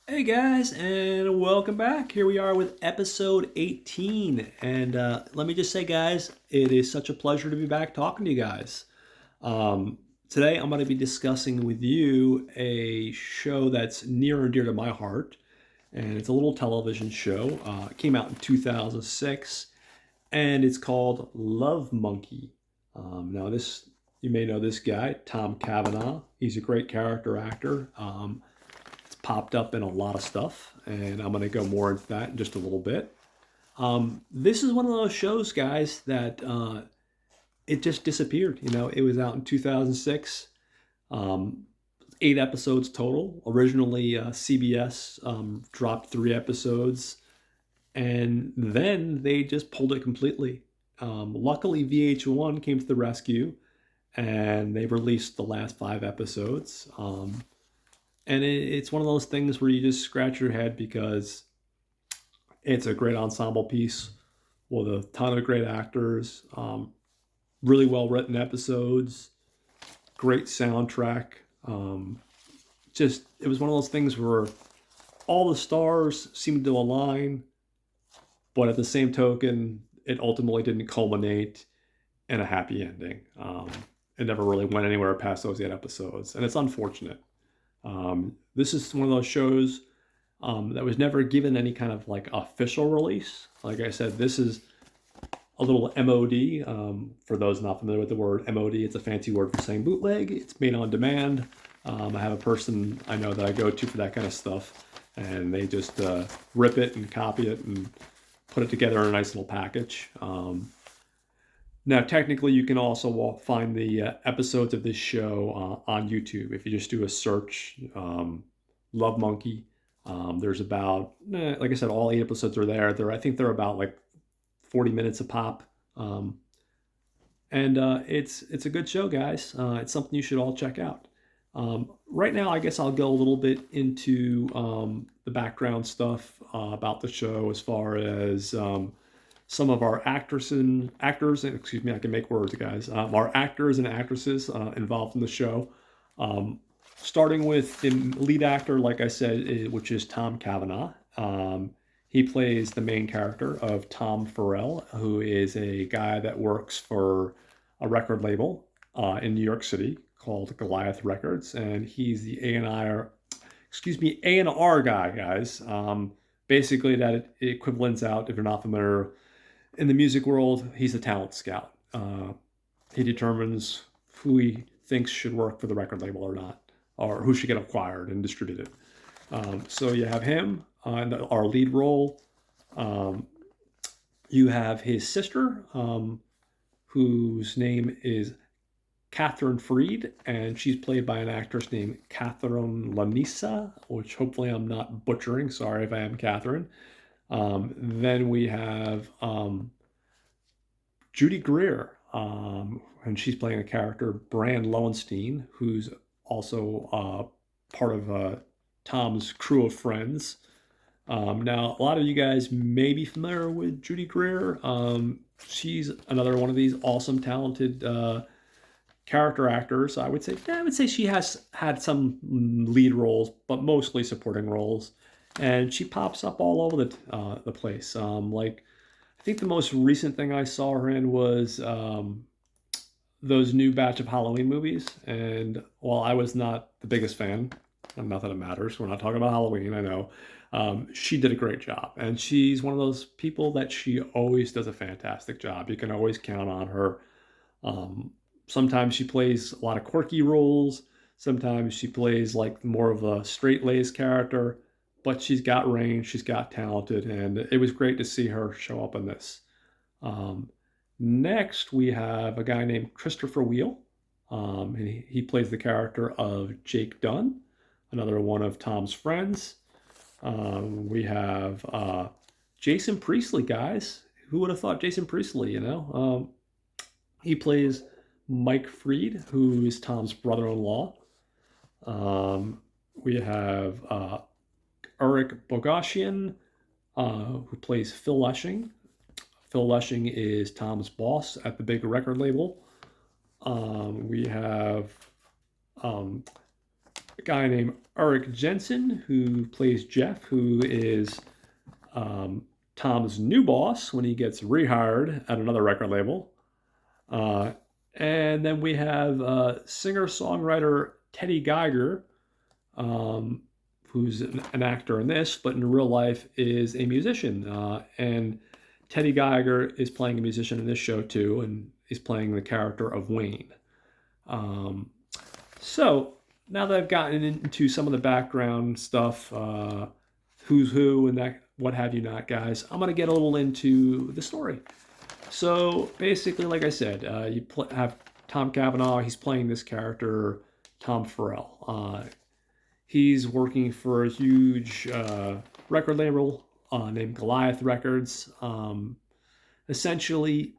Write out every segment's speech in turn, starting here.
Hey guys, and welcome back. Here we are with episode 18. And let me just say, guys, it is such a pleasure to be back talking to you guys. Um, Today, I'm going to be discussing with you a show that's near and dear to my heart. And it's a little television show. It came out in 2006, and it's called Love Monkey. Now, you may know this guy, Tom Cavanaugh. He's a great character actor. It's popped up in a lot of stuff, and I'm going to go more into that in just a little bit. This is one of those shows, guys, that it just disappeared. It was out in 2006, um, 8 episodes total. Originally, CBS dropped 3 episodes, and then they just pulled it completely. Luckily, VH1 came to the rescue, and they released the last 5 episodes. And it's one of those things where you just scratch your head because it's a great ensemble piece with a ton of great actors, really well written episodes, great soundtrack. Just it was one of those things where all the stars seemed to align, but at the same token, it ultimately didn't culminate in a happy ending. It never really went anywhere past those 8 episodes, and it's unfortunate. This is one of those shows that was never given any kind of like official release. Like I said, this is a little MOD. For those not familiar with the word MOD, it's a fancy word for saying bootleg. It's made on demand. I have a person I know that I go to for that kind of stuff, and they just rip it and copy it and put it together in a nice little package. Now, technically, you can also find the episodes of this show on YouTube. If you just do a search, Love Monkey, there's about, like I said, all 8 episodes are there. I think they're about like 40 minutes a pop. Um, and it's a good show, guys. It's something you should all check out. Right now, I guess I'll go a little bit into the background stuff about the show as far as some of our actors, and excuse me, I can make words, guys. Our actors and actresses involved in the show. Um, Starting with the lead actor, like I said, which is Tom Cavanaugh. He plays the main character of Tom Farrell, who is a guy that works for a record label in New York City called Goliath Records, and he's the A&R guy, guys. Basically, that it equivalents out, if you're not familiar, in the music world, he's a talent scout. He determines who he thinks should work for the record label or not, or who should get acquired and distributed. So you have him in our lead role. Um, you have his sister, whose name is Catherine Freed, and she's played by an actress named Catherine Lanissa, which hopefully I'm not butchering. Sorry if I am, Catherine. Then we have Judy Greer, and she's playing a character, Bran Lowenstein, who's also part of Tom's crew of friends. Now, a lot of you guys may be familiar with Judy Greer. She's another one of these awesome, talented character actors. I would say she has had some lead roles, but mostly supporting roles, and she pops up all over the place. Like I think the most recent thing I saw her in was those new batch of Halloween movies. And while I was not the biggest fan, and not that it matters, we're not talking about Halloween, I know. She did a great job. And she's one of those people that she always does a fantastic job. You can always count on her. Um, Sometimes she plays a lot of quirky roles. Sometimes she plays like more of a straight laced character, but she's got range, she's got talented, and it was great to see her show up in this. Um, Next, we have a guy named Christopher Wheel. And he plays the character of Jake Dunn, another one of Tom's friends. We have Jason Priestley, guys. Who would have thought Jason Priestley, he plays Mike Freed, who is Tom's brother in law. We have Eric Bogosian, who plays Phil Leshing. Phil Leshing is Tom's boss at the big record label. We have um, a guy named Eric Jensen who plays Jeff, who is Tom's new boss when he gets rehired at another record label. Uh, and then we have singer-songwriter Teddy Geiger, um, who's an actor in this, but in real life is a musician. And Teddy Geiger is playing a musician in this show too, and he's playing the character of Wayne. Um, so now that I've gotten into some of the background stuff, who's who and that, what have you not, guys, I'm going to get a little into the story. So basically, like I said, have Tom Cavanaugh. He's playing this character, Tom Farrell. He's working for a huge record label named Goliath Records. Essentially,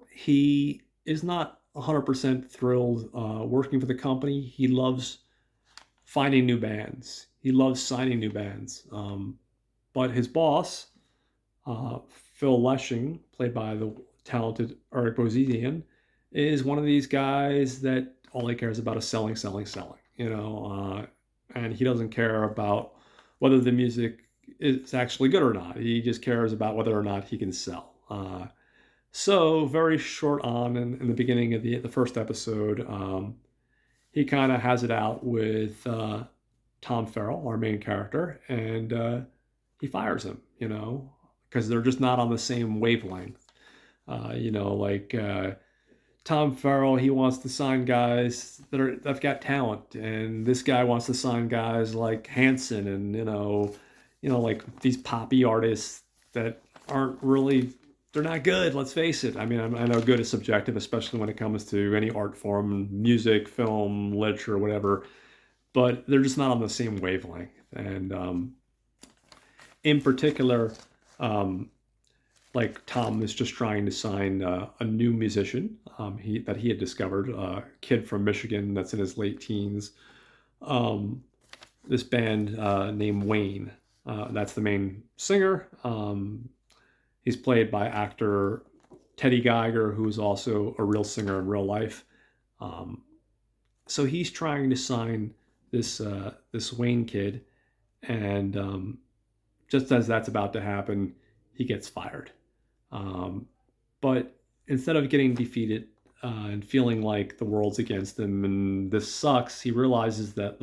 he is not 100% thrilled working for the company. He loves finding new bands. He loves signing new bands. But his boss, Phil Leshing, played by the talented Eric Bozizian, is one of these guys that all he cares about is selling, selling, selling. And he doesn't care about whether the music is actually good or not. He just cares about whether or not he can sell. So very short on in the beginning of the first episode, he kind of has it out with Tom Farrell, our main character, and he fires him, because they're just not on the same wavelength. Tom Farrell, he wants to sign guys that've got talent, and this guy wants to sign guys like Hanson and like these poppy artists that aren't really, they're not good. Let's face it. I mean, I know good is subjective, especially when it comes to any art form, music, film, literature, whatever. But they're just not on the same wavelength. And in particular, like Tom is just trying to sign a new musician that he had discovered, a kid from Michigan that's in his late teens. This band named Wayne. That's the main singer. He's played by actor Teddy Geiger, who is also a real singer in real life. So he's trying to sign this Wayne kid, and just as that's about to happen, he gets fired. But instead of getting defeated and feeling like the world's against him and this sucks, he realizes that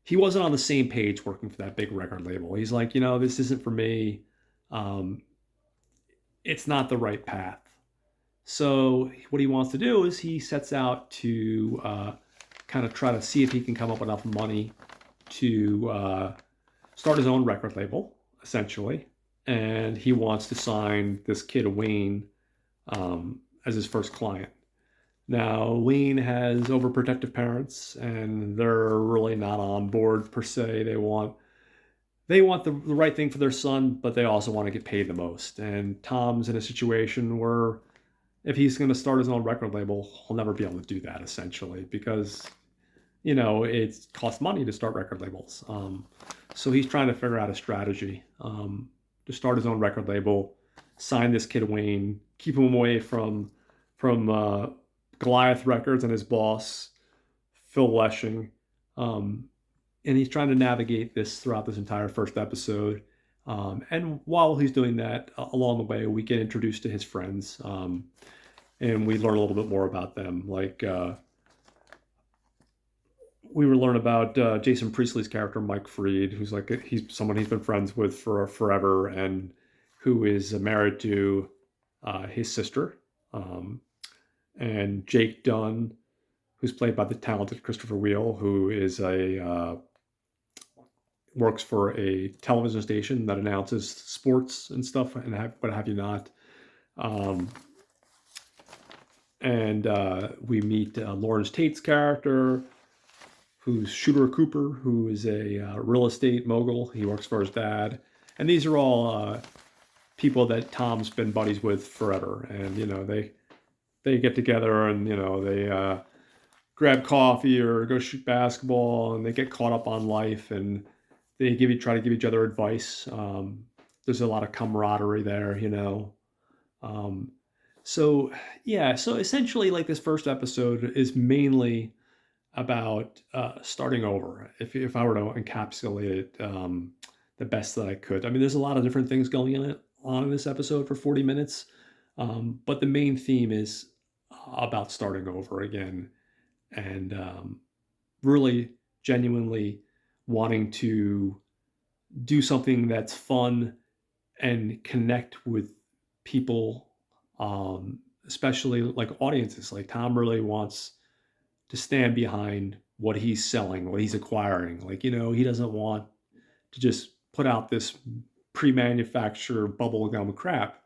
he wasn't on the same page working for that big record label. He's like, this isn't for me. It's not the right path. So what he wants to do is he sets out to kind of try to see if he can come up with enough money to start his own record label, essentially. And he wants to sign this kid Wayne as his first client. Now, Wayne has overprotective parents, and they're really not on board per se. They want the right thing for their son, but they also want to get paid the most. And Tom's in a situation where if he's going to start his own record label, he'll never be able to do that, essentially, because it costs money to start record labels. So he's trying to figure out a strategy to start his own record label, sign this kid Wayne, keep him away from Goliath Records and his boss, Phil Leshing. And he's trying to navigate this throughout this entire first episode. And while he's doing that, along the way, we get introduced to his friends. And we learn a little bit more about them. We will learn about Jason Priestley's character, Mike Freed, who's he's someone he's been friends with for forever, and who is married to his sister. And Jake Dunn, who's played by the talented Christopher Wheel, who is works for a television station that announces sports and stuff, and what have you not. We meet Lawrence Tate's character, who's Shooter Cooper, who is a real estate mogul. He works for his dad. And these are all people that Tom's been buddies with forever. And, they get together and, they grab coffee or go shoot basketball, and they get caught up on life, and they try to give each other advice. There's a lot of camaraderie there, So essentially, this first episode is mainly about starting over. If I were to encapsulate it the best that I could, I mean, there's a lot of different things going on in this episode for 40 minutes, but the main theme is about starting over again and really genuinely wanting to do something that's fun and connect with people, especially like audiences. Like Tom really wants to stand behind what he's selling, what he's acquiring. Like, he doesn't want to just put out this pre-manufactured bubblegum crap.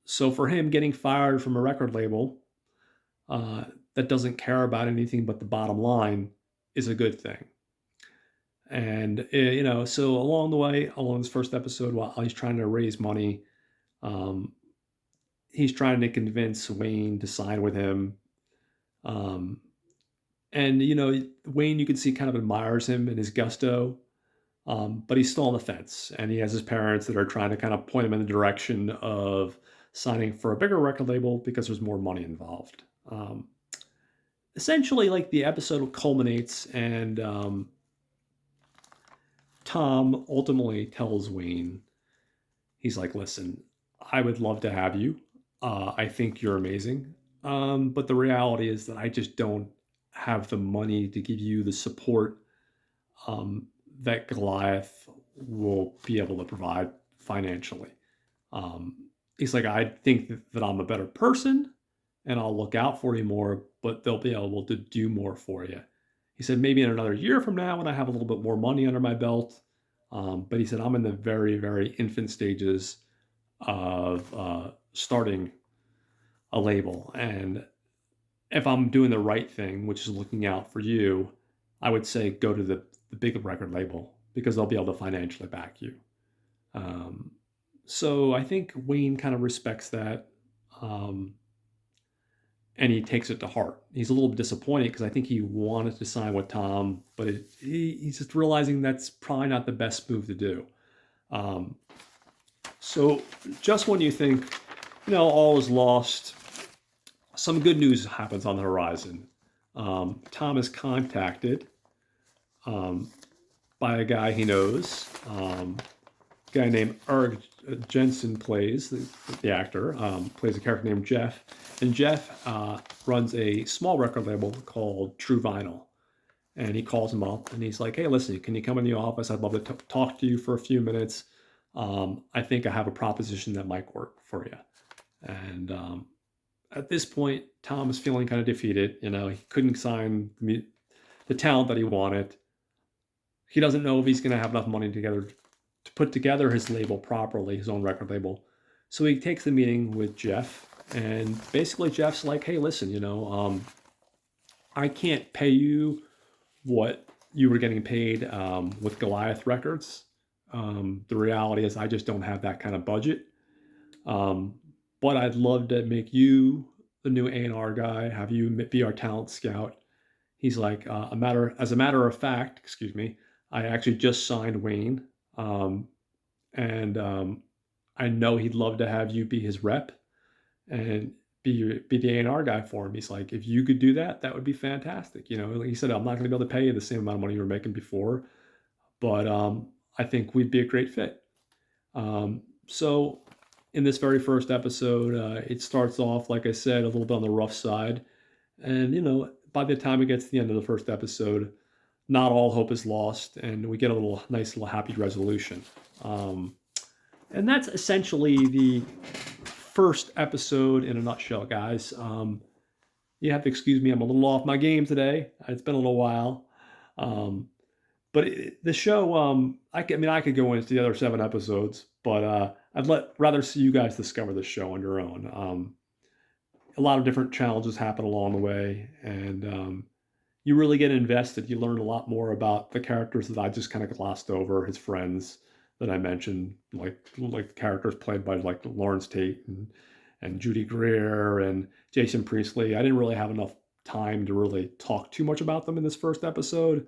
So for him, getting fired from a record label uh, that doesn't care about anything but the bottom line is a good thing. And so along the way, along this first episode, while he's trying to raise money, um, he's trying to convince Wayne to sign with him. Um, and Wayne, you can see, kind of admires him and his gusto, but he's still on the fence, and he has his parents that are trying to kind of point him in the direction of signing for a bigger record label because there's more money involved. Essentially, like, the episode culminates, and Tom ultimately tells Wayne, he's like, listen, I would love to have you. I think you're amazing. But the reality is that I just don't have the money to give you the support um, that Goliath will be able to provide financially. Um, he's like, I think that I'm a better person and I'll look out for you more, but they'll be able to do more for you. He said, maybe in another year from now when I have a little bit more money under my belt. But he said, I'm in the very, very infant stages of starting a label. And if I'm doing the right thing, which is looking out for you, I would say go to the big record label because they'll be able to financially back you. So I think Wayne kind of respects that. And he takes it to heart. He's a little disappointed because I think he wanted to sign with Tom, but he's just realizing that's probably not the best move to do. So just when you think, all is lost, some good news happens on the horizon. Tom is contacted by a guy he knows. A guy named Eric Jensen plays, the actor, plays a character named Jeff. And Jeff runs a small record label called True Vinyl. And he calls him up and he's like, hey, listen, can you come in the office? I'd love to talk to you for a few minutes. I think I have a proposition that might work for you. And at this point, Tom is feeling kind of defeated. He couldn't sign the talent that he wanted. He doesn't know if he's going to have enough money together to put together his label properly, his own record label. So he takes the meeting with Jeff, and basically Jeff's like, hey, listen, I can't pay you what you were getting paid with Goliath Records. The reality is I just don't have that kind of budget. But I'd love to make you the new A&R guy, have you be our talent scout. He's like, as a matter of fact, I actually just signed Wayne. I know he'd love to have you be his rep and be the A&R guy for him. He's like, if you could do that, that would be fantastic. Like he said, I'm not going to be able to pay you the same amount of money you were making before, but I think we'd be a great fit. So in this very first episode, it starts off, like I said, a little bit on the rough side. And, by the time it gets to the end of the first episode, not all hope is lost, and we get a nice little happy resolution. And that's essentially the first episode in a nutshell, guys. You have to excuse me, I'm a little off my game today. It's been a little while. But the show, I could go into the other 7 episodes, but I'd rather see you guys discover the show on your own. A lot of different challenges happen along the way, and you really get invested. You learn a lot more about the characters that I just kind of glossed over, his friends that I mentioned, like the characters played by like Lawrence Tate and Judy Greer and Jason Priestley. I didn't really have enough time to really talk too much about them in this first episode,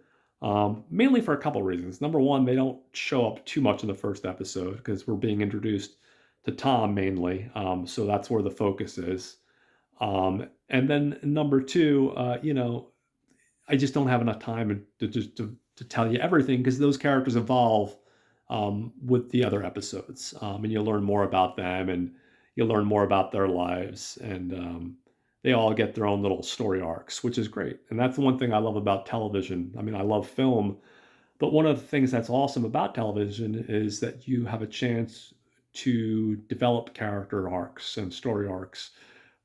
mainly for a couple of reasons. Number one, they don't show up too much in the first episode because we're being introduced to Tom mainly, so that's where the focus is. And then number two, I just don't have enough time to tell you everything because those characters evolve with the other episodes, and you learn more about them and you learn more about their lives, and they all get their own little story arcs, which is great. And that's the one thing I love about television. I mean, I love film, but one of the things that's awesome about television is that you have a chance to develop character arcs and story arcs.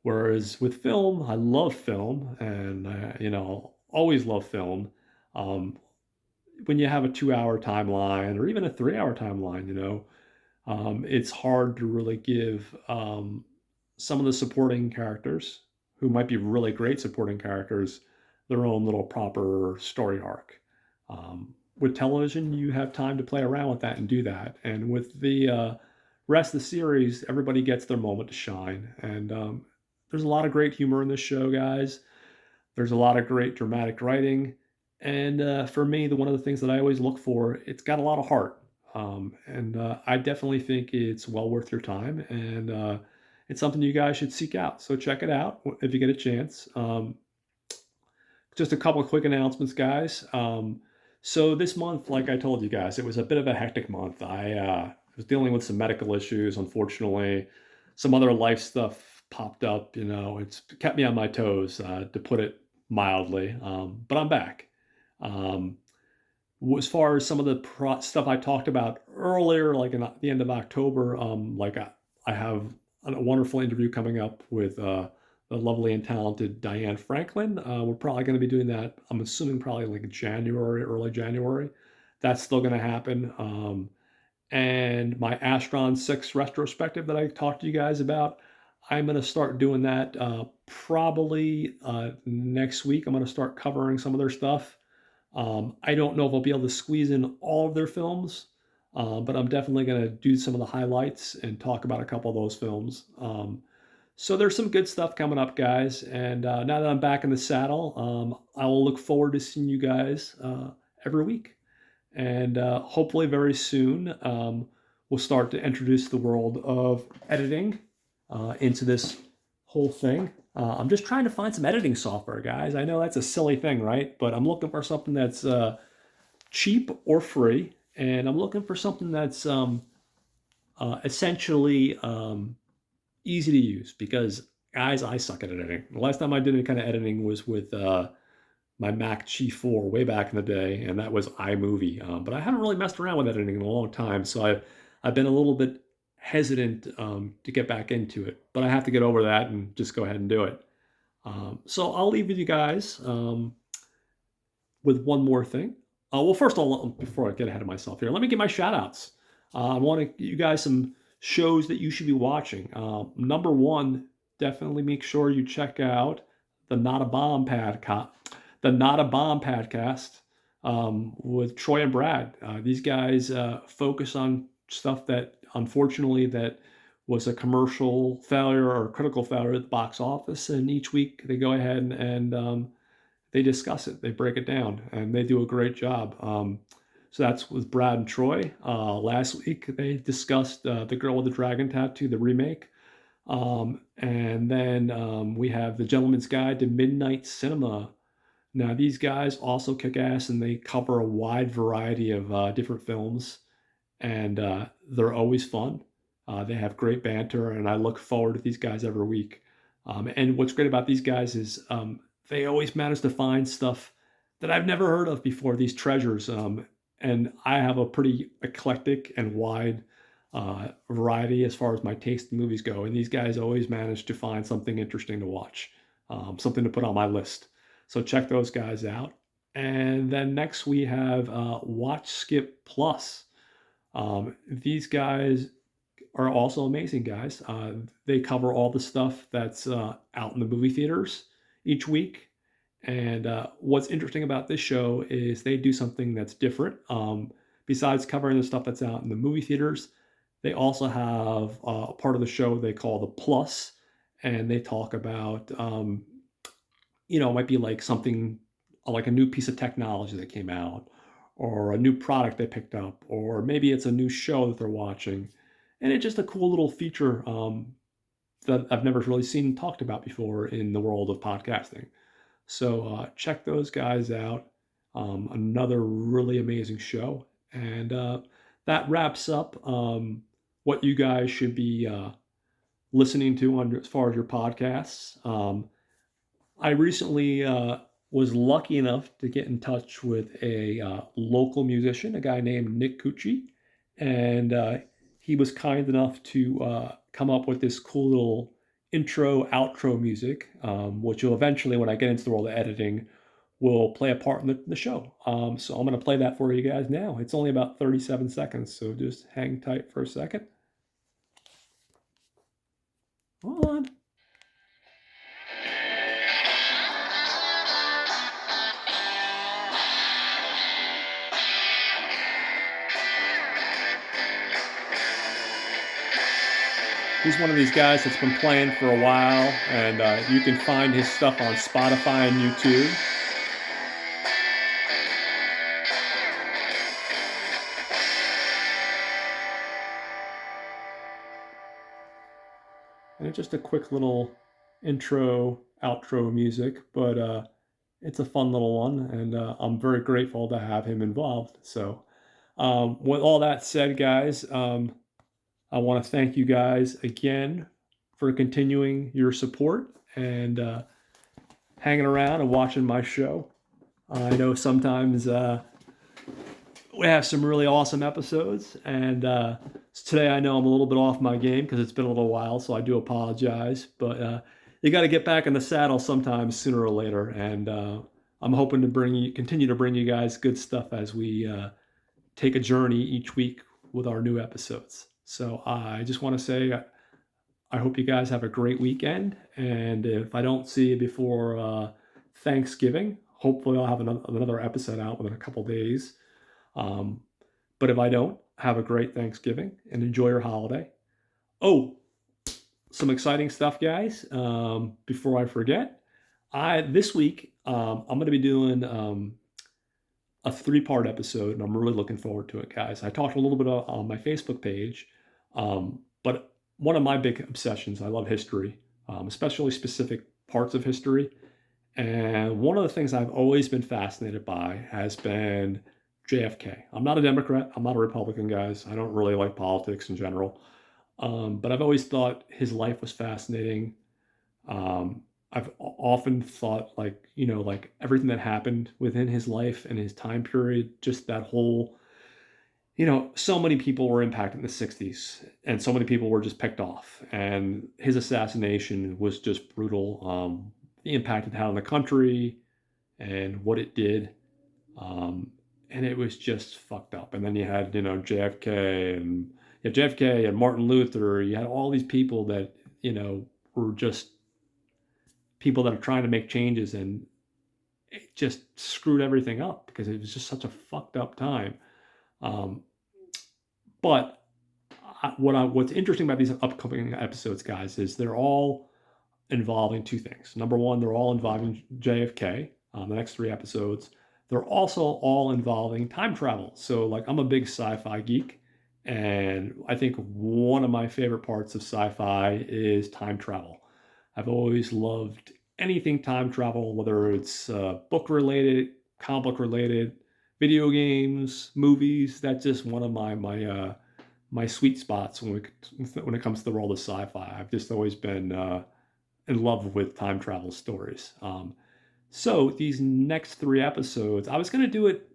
Whereas with film, I love film, and always love film. Um, when you have a 2 hour timeline or even a 3 hour timeline, it's hard to really give some of the supporting characters, who might be really great supporting characters, their own little proper story arc. With television, you have time to play around with that and do that. And with the rest of the series, everybody gets their moment to shine. And there's a lot of great humor in this show, guys. There's a lot of great dramatic writing. And for me, one of the things that I always look for, it's got a lot of heart. And I definitely think it's well worth your time. And it's something you guys should seek out. So check it out if you get a chance. Just a couple of quick announcements, guys. So this month, like I told you guys, it was a bit of a hectic month. I was dealing with some medical issues, unfortunately. Some other life stuff popped up. It's kept me on my toes, to put it mildly. But I'm back. Um, as far as some of the stuff I talked about earlier, like in the end of October, like I have a wonderful interview coming up with the lovely and talented Diane Franklin. We're probably going to be doing that, I'm assuming probably like January, early January. That's still going to happen. And my Astron 6 retrospective that I talked to you guys about, I'm going to start doing that probably next week. I'm going to start covering some of their stuff. I don't know if I'll be able to squeeze in all of their films, but I'm definitely going to do some of the highlights and talk about a couple of those films. So there's some good stuff coming up, guys. And now that I'm back in the saddle, I will look forward to seeing you guys every week. And hopefully very soon, we'll start to introduce the world of editing into this whole thing. I'm just trying to find some editing software, guys. I know that's a silly thing, right? But I'm looking for something that's cheap or free. And I'm looking for something that's essentially easy to use, because, guys, I suck at editing. The last time I did any kind of editing was with my Mac G4 way back in the day, and that was iMovie. But I haven't really messed around with editing in a long time, so I've been a little bit hesitant to get back into it. But I have to get over that and just go ahead and do it. So I'll leave with you guys with one more thing. Well, first of all, before I get ahead of myself here, let me give my shout outs. I want to give you guys some shows that you should be watching. Number one, definitely make sure you check out the Not a Bomb podcast with Troy and Brad. These guys focus on stuff that, unfortunately, that was a commercial failure or critical failure at the box office, and each week they go ahead and they discuss it, they break it down, and they do a great job. So that's with Brad and Troy. Last week they discussed The Girl with the Dragon Tattoo, the remake. And then we have The Gentleman's Guide to Midnight Cinema. Now, these guys also kick ass, and they cover a wide variety of different films, and they're always fun. They have great banter, and I look forward to these guys every week. And what's great about these guys is they always manage to find stuff that I've never heard of before, these treasures. And I have a pretty eclectic and wide variety as far as my taste in movies go. And these guys always manage to find something interesting to watch, something to put on my list. So check those guys out. And then next we have Watch Skip Plus. These guys are also amazing guys. They cover all the stuff that's out in the movie theaters each week. And what's interesting about this show is they do something that's different. Besides covering the stuff that's out in the movie theaters, they also have a part of the show they call the Plus, and they talk about, it might be like something like a new piece of technology that came out, or a new product they picked up, or maybe it's a new show that they're watching. And it's just a cool little feature that I've never really seen talked about before in the world of podcasting. So check those guys out. Another really amazing show. And that wraps up what you guys should be listening to on as far as your podcasts. I recently was lucky enough to get in touch with a local musician, a guy named Nick Cucci, and he was kind enough to come up with this cool little intro outro music, which will eventually, when I get into the world of editing, will play a part in the show. So I'm going to play that for you guys now. It's only about 37 seconds, so just hang tight for a second. Hold on. He's one of these guys that's been playing for a while, and you can find his stuff on Spotify and YouTube. And it's just a quick little intro, outro music, but it's a fun little one, and I'm very grateful to have him involved. So, with all that said, guys, I want to thank you guys again for continuing your support and hanging around and watching my show. I know sometimes we have some really awesome episodes, and today I know I'm a little bit off my game because it's been a little while, so I do apologize. But you got to get back in the saddle sometime sooner or later, and I'm hoping to continue to bring you guys good stuff as we take a journey each week with our new episodes. So I just want to say I hope you guys have a great weekend, and if I don't see you before Thanksgiving, hopefully I'll have another episode out within a couple days. But if I don't, have a great Thanksgiving and enjoy your holiday. Oh, some exciting stuff, guys. Before I forget, this week I'm going to be doing a 3-part episode, and I'm really looking forward to it, guys. I talked a little bit on my Facebook page, but one of my big obsessions, I love history, especially specific parts of history. And one of the things I've always been fascinated by has been JFK. I'm not a Democrat. I'm not a Republican, guys. I don't really like politics in general. But I've always thought his life was fascinating. I've often thought, like everything that happened within his life and his time period, just that whole, so many people were impacted in the 60s and so many people were just picked off. And his assassination was just brutal. The impact it had on the country and what it did. And it was just fucked up. And then you had, JFK and Martin Luther. You had all these people that, were just people that are trying to make changes, and it just screwed everything up because it was just such a fucked up time. But what's interesting about these upcoming episodes, guys, is they're all involving two things. Number one, they're all involving JFK. The next 3 episodes, they're also all involving time travel. So, like, I'm a big sci-fi geek, and I think one of my favorite parts of sci-fi is time travel. I've always loved anything time travel, whether it's book related, comic book related, video games, movies. That's just one of my sweet spots when it comes to the world of sci-fi. I've just always been in love with time travel stories. So these next 3 episodes, I was going to do it.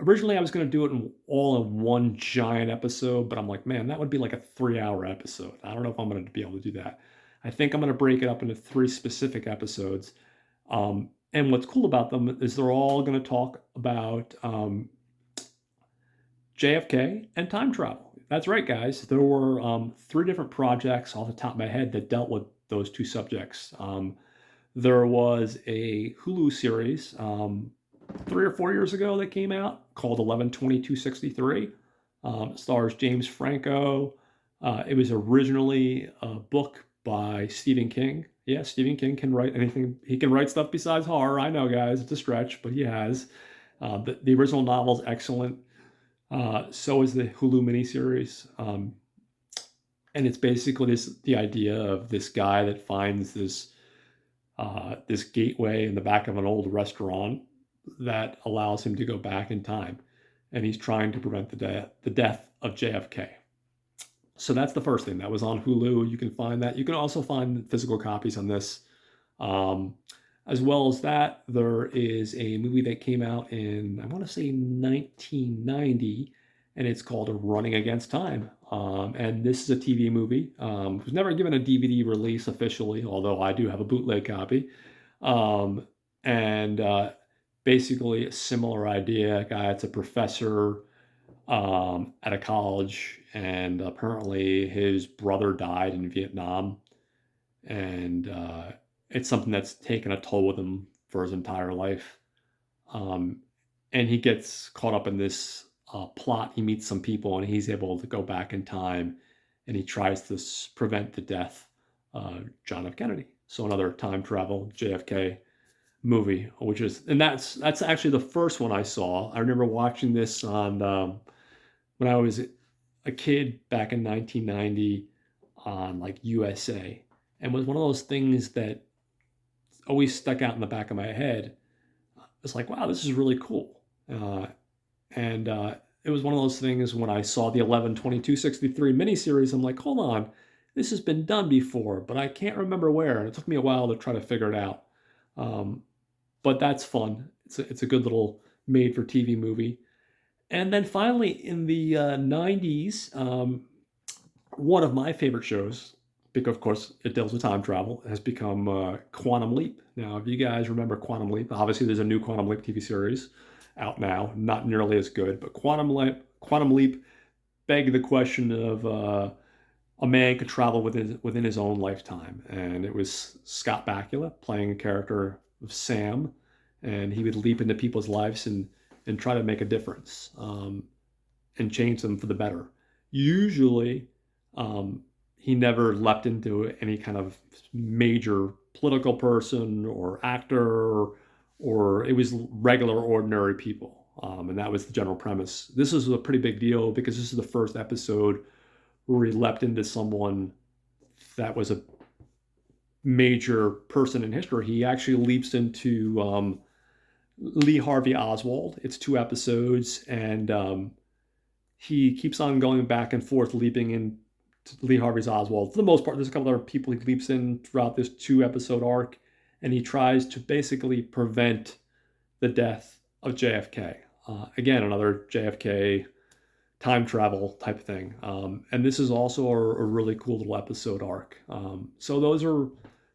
Originally, I was going to do it all in one giant episode, but I'm like, man, that would be like a 3-hour episode. I don't know if I'm going to be able to do that. I think I'm going to break it up into 3 specific episodes. And what's cool about them is they're all going to talk about JFK and time travel. That's right, guys. There were 3 different projects off the top of my head that dealt with those 2 subjects. There was a Hulu series 3 or 4 years ago that came out called 11/22/63. Stars James Franco. It was originally a book by Stephen King. Yeah, Stephen King can write anything. He can write stuff besides horror. I know, guys, it's a stretch, but he has. The original novel is excellent. So is the Hulu miniseries. And it's basically the idea of this guy that finds this this gateway in the back of an old restaurant that allows him to go back in time, and he's trying to prevent the death of JFK. So that's the first thing that was on Hulu. You can find that. You can also find physical copies on this. Um, as well as that, there is a movie that came out in, I want to say 1990, and it's called Running Against Time. And this is a TV movie. It was never given a DVD release officially, although I do have a bootleg copy. Um, and basically, a similar idea. A guy that's a professor at a college, and apparently his brother died in Vietnam, and it's something that's taken a toll with him for his entire life. Um, and he gets caught up in this plot. He meets some people, and he's able to go back in time, and he tries to prevent the death of John F. Kennedy. So another time travel JFK movie, which is, and that's actually the first one I saw. I remember watching this on when I was a kid back in 1990 on like USA, and was one of those things that always stuck out in the back of my head. It's like, wow, this is really cool. And it was one of those things when I saw the 11/22/63 miniseries, I'm like, hold on, this has been done before, but I can't remember where. And it took me a while to try to figure it out. But that's fun. It's a good little made for TV movie. And then finally, in the 90s, one of my favorite shows, because of course it deals with time travel, has become Quantum Leap. Now, if you guys remember Quantum Leap, obviously there's a new Quantum Leap TV series out now, not nearly as good, but Quantum Leap begged the question of a man could travel within his own lifetime, and it was Scott Bakula playing a character of Sam, and he would leap into people's lives and try to make a difference and change them for the better. Usually, he never leapt into any kind of major political person or actor, or it was regular, ordinary people. And that was the general premise. This is a pretty big deal because this is the first episode where he leapt into someone that was a major person in history. He actually leaps into Lee Harvey Oswald. It's 2 episodes, and he keeps on going back and forth, leaping in Lee Harvey Oswald. For the most part, there's a couple other people he leaps in throughout this 2-episode arc, and he tries to basically prevent the death of JFK. Again, another JFK time travel type of thing. And this is also a really cool little episode arc. So those are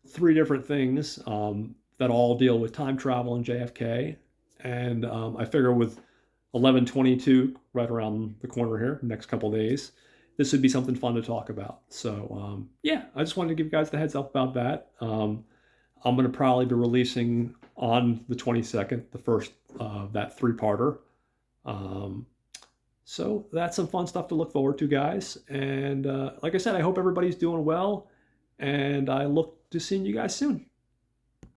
3 different things that all deal with time travel and JFK. And I figure with 11/22 right around the corner here, next couple days, this would be something fun to talk about. So yeah, I just wanted to give you guys the heads up about that. I'm going to probably be releasing on the 22nd, the first that 3-parter. So that's some fun stuff to look forward to, guys. And like I said, I hope everybody's doing well, and I look to seeing you guys soon.